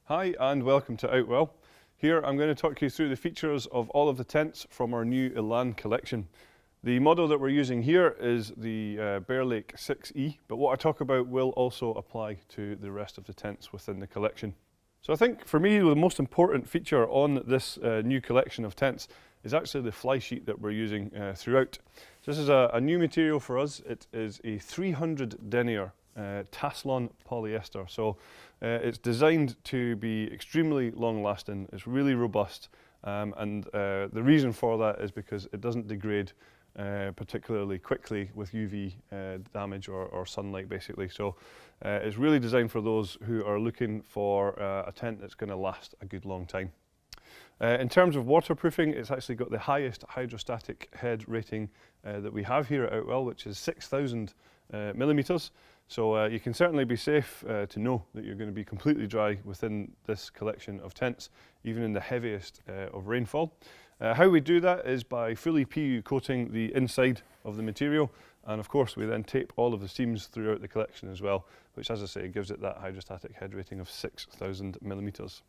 Hi and welcome to Outwell. Here I'm going to talk you through the features of all of the tents from our new Elan collection. The model that we're using here is the Bear Lake 6E, but what I talk about will also apply to the rest of the tents within the collection. So I think for me the most important feature on this new collection of tents is actually the fly sheet that we're using throughout. So this is a new material for us. It is a 300 denier Taslon polyester. So it's designed to be extremely long lasting, it's really robust, and the reason for that is because it doesn't degrade particularly quickly with UV damage or sunlight basically. So it's really designed for those who are looking for a tent that's going to last a good long time. In terms of waterproofing, it's actually got the highest hydrostatic head rating that we have here at Outwell, which is 6,000 millimeters. So you can certainly be safe to know that you're going to be completely dry within this collection of tents, even in the heaviest of rainfall. How we do that is by fully PU coating the inside of the material, and of course we then tape all of the seams throughout the collection as well, which, as I say, gives it that hydrostatic head rating of 6,000 millimeters.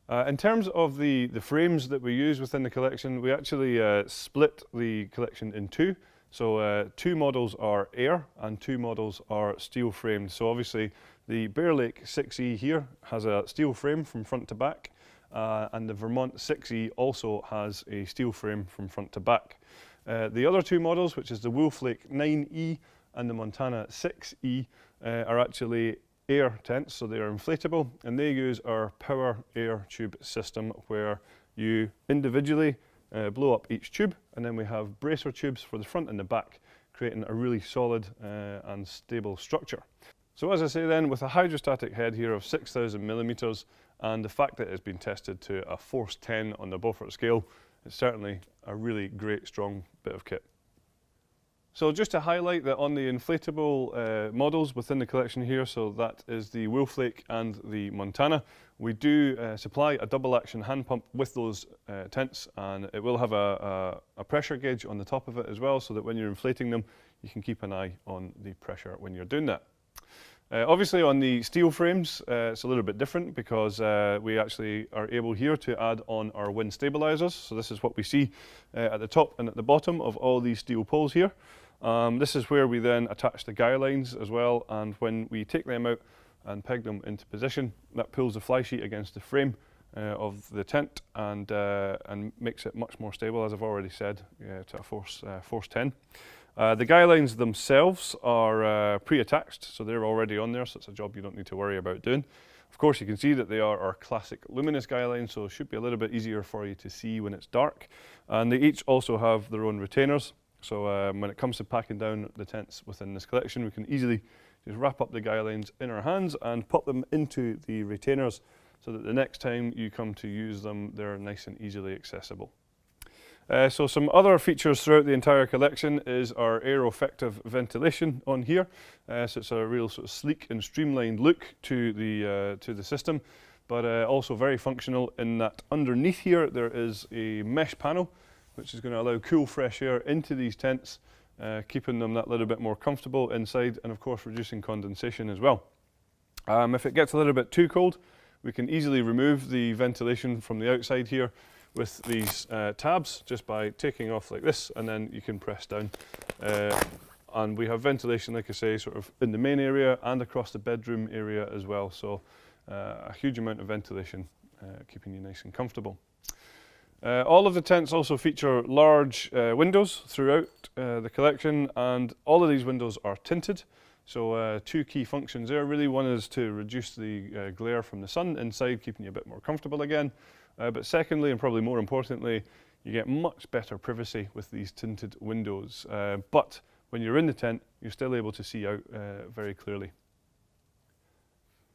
In terms of the frames that we use within the collection, we actually split the collection in two. So two models are air and two models are steel framed. So obviously the Bear Lake 6E here has a steel frame from front to back, and the Vermont 6E also has a steel frame from front to back. The other two models, which is the Wolf Lake 9E and the Montana 6E, are actually air tents, so they are inflatable, and they use our power air tube system where you individually blow up each tube, and then we have bracer tubes for the front and the back, creating a really solid and stable structure. So as I say then, with a hydrostatic head here of 6,000 millimeters and the fact that it's been tested to a force 10 on the Beaufort scale, it's certainly a really great strong bit of kit. So just to highlight that on the inflatable models within the collection here, so that is the Wolf Lake and the Montana, we do supply a double action hand pump with those tents, and it will have a pressure gauge on the top of it as well, so that when you're inflating them you can keep an eye on the pressure when you're doing that. Obviously on the steel frames it's a little bit different because we actually are able here to add on our wind stabilizers. So this is what we see at the top and at the bottom of all these steel poles here. This is where we then attach the guy lines as well, and when we take them out and peg them into position, that pulls the fly sheet against the frame of the tent and makes it much more stable, as I've already said, to a force 10. The guy lines themselves are pre-attached, so they're already on there, so it's a job you don't need to worry about doing. Of course, you can see that they are our classic luminous guy lines, so it should be a little bit easier for you to see when it's dark. And they each also have their own retainers. So when it comes to packing down the tents within this collection, we can easily just wrap up the guy lines in our hands and pop them into the retainers so that the next time you come to use them, they're nice and easily accessible. So some other features throughout the entire collection is our aero-effective ventilation on here. So it's a real sort of sleek and streamlined look to the system, but also very functional in that underneath here there is a mesh panel which is going to allow cool fresh air into these tents, keeping them that little bit more comfortable inside, and of course reducing condensation as well. If it gets a little bit too cold, we can easily remove the ventilation from the outside here with these tabs, just by taking off like this, and then you can press down. And we have ventilation, like I say, sort of in the main area and across the bedroom area as well. So a huge amount of ventilation, keeping you nice and comfortable. All of the tents also feature large windows throughout the collection, and all of these windows are tinted. So two key functions there really. One is to reduce the glare from the sun inside, keeping you a bit more comfortable again. But secondly, and probably more importantly, you get much better privacy with these tinted windows. But when you're in the tent, you're still able to see out very clearly.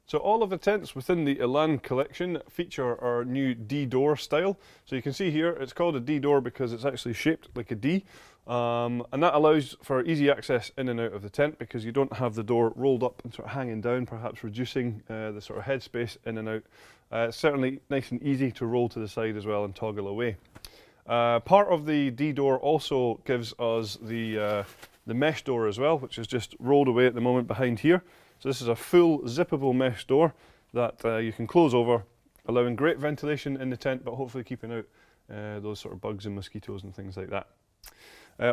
So all of the tents within the Elan collection feature our new D-door style. So you can see here, it's called a D-door because it's actually shaped like a D. And that allows for easy access in and out of the tent because you don't have the door rolled up and sort of hanging down, perhaps reducing the sort of headspace in and out. It's certainly nice and easy to roll to the side as well and toggle away. Part of the D-door also gives us the mesh door as well, which is just rolled away at the moment behind here. So this is a full zippable mesh door. that you can close over, allowing great ventilation in the tent, but hopefully keeping out those sort of bugs and mosquitoes and things like that.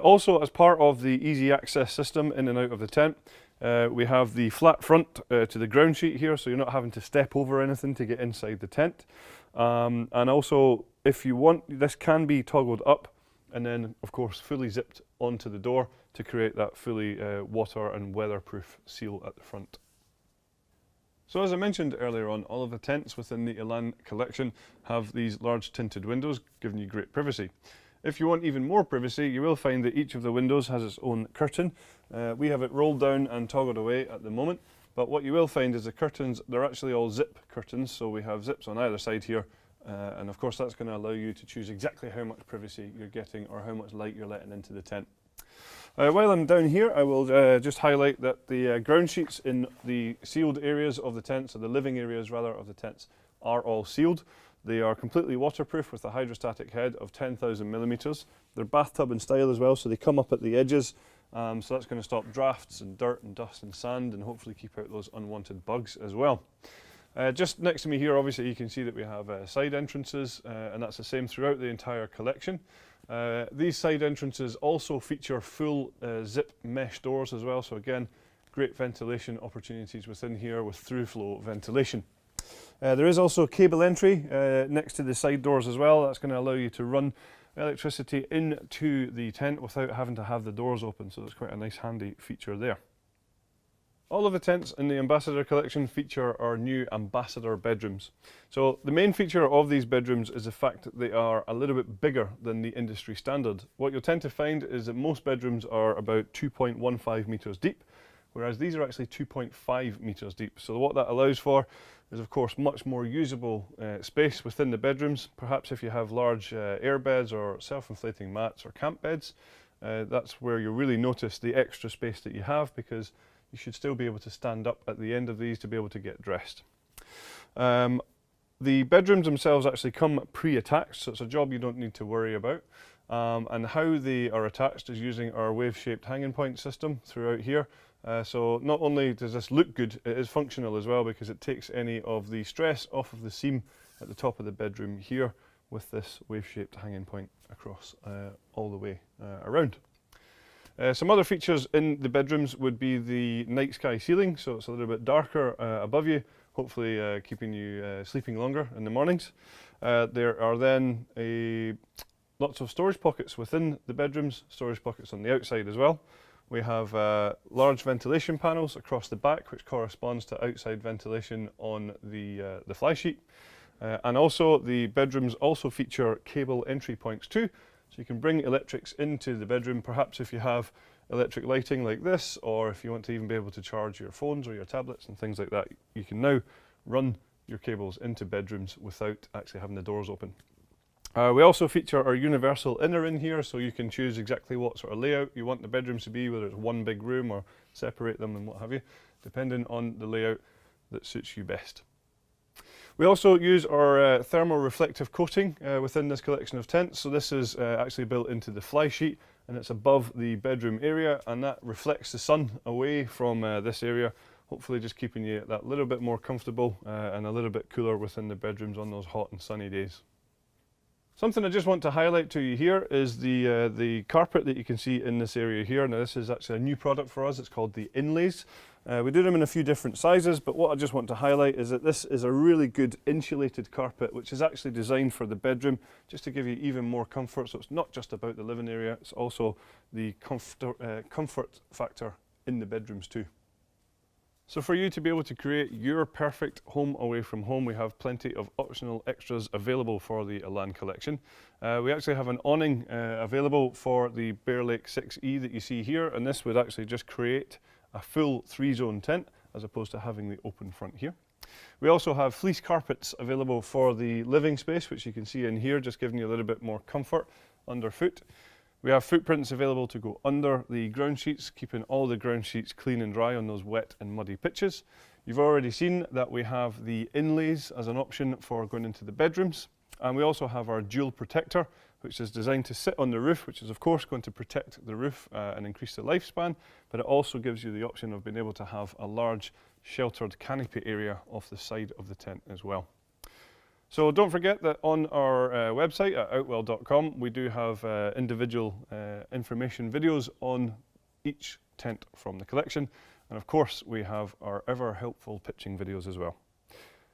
Also, as part of the easy access system in and out of the tent, we have the flat front to the ground sheet here, so you're not having to step over anything to get inside the tent. And also, if you want, this can be toggled up and then, of course, fully zipped onto the door to create that fully water and weatherproof seal at the front. So as I mentioned earlier on, all of the tents within the Elan collection have these large tinted windows, giving you great privacy. If you want even more privacy, you will find that each of the windows has its own curtain. We have it rolled down and toggled away at the moment, but what you will find is the curtains, they're actually all zip curtains, so we have zips on either side here, and of course that's going to allow you to choose exactly how much privacy you're getting or how much light you're letting into the tent. While I'm down here, I will just highlight that the ground sheets in the sealed areas of the tents, or the living areas rather of the tents, are all sealed. They are completely waterproof with a hydrostatic head of 10,000 millimeters. They're bathtub in style as well, so they come up at the edges, so that's going to stop drafts and dirt and dust and sand and hopefully keep out those unwanted bugs as well. Just next to me here, obviously you can see that we have side entrances, and that's the same throughout the entire collection. These side entrances also feature full zip mesh doors as well, so again, great ventilation opportunities within here with through flow ventilation. There is also cable entry next to the side doors as well. That's going to allow you to run electricity into the tent without having to have the doors open, so that's quite a nice handy feature there. All of the tents in the Ambassador collection feature our new Ambassador bedrooms. So the main feature of these bedrooms is the fact that they are a little bit bigger than the industry standard. What you'll tend to find is that most bedrooms are about 2.15 metres deep, whereas these are actually 2.5 metres deep. So what that allows for is of course much more usable space within the bedrooms. Perhaps if you have large air beds or self-inflating mats or camp beds, that's where you really notice the extra space that you have, because you should still be able to stand up at the end of these to be able to get dressed. The bedrooms themselves actually come pre-attached, so it's a job you don't need to worry about. And how they are attached is using our wave-shaped hanging point system throughout here. So not only does this look good, it is functional as well, because it takes any of the stress off of the seam at the top of the bedroom here with this wave-shaped hanging point across all the way around. Some other features in the bedrooms would be the night sky ceiling, so it's a little bit darker above you, hopefully keeping you sleeping longer in the mornings. There are then lots of storage pockets within the bedrooms, storage pockets on the outside as well. We have large ventilation panels across the back, which corresponds to outside ventilation on the fly sheet. And also the bedrooms also feature cable entry points too. So you can bring electrics into the bedroom, perhaps if you have electric lighting like this, or if you want to even be able to charge your phones or your tablets and things like that, you can now run your cables into bedrooms without actually having the doors open. We also feature our universal inner in here, so you can choose exactly what sort of layout you want the bedrooms to be, whether it's one big room or separate them and what have you, depending on the layout that suits you best. We also use our thermal reflective coating within this collection of tents. So this is actually built into the fly sheet, and it's above the bedroom area, and that reflects the sun away from this area, hopefully just keeping you that little bit more comfortable and a little bit cooler within the bedrooms on those hot and sunny days. Something I just want to highlight to you here is the carpet that you can see in this area here. Now this is actually a new product for us, it's called the inlays. We do them in a few different sizes, but what I just want to highlight is that this is a really good insulated carpet, which is actually designed for the bedroom, just to give you even more comfort. So it's not just about the living area, it's also the comfort factor in the bedrooms too. So for you to be able to create your perfect home away from home, we have plenty of optional extras available for the Elan collection. We actually have an awning available for the Bear Lake 6E that you see here, and this would actually just create a full 3-zone tent as opposed to having the open front here. We also have fleece carpets available for the living space, which you can see in here, just giving you a little bit more comfort underfoot. We have footprints available to go under the ground sheets, keeping all the ground sheets clean and dry on those wet and muddy pitches. You've already seen that we have the inlays as an option for going into the bedrooms, and we also have our dual protector, which is designed to sit on the roof, which is of course going to protect the roof and increase the lifespan, but it also gives you the option of being able to have a large sheltered canopy area off the side of the tent as well. So don't forget that on our website at outwell.com we do have individual information videos on each tent from the collection, and of course we have our ever helpful pitching videos as well.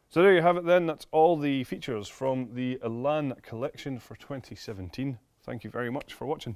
So there you have it then, that's all the features from the Elan collection for 2017. Thank you very much for watching.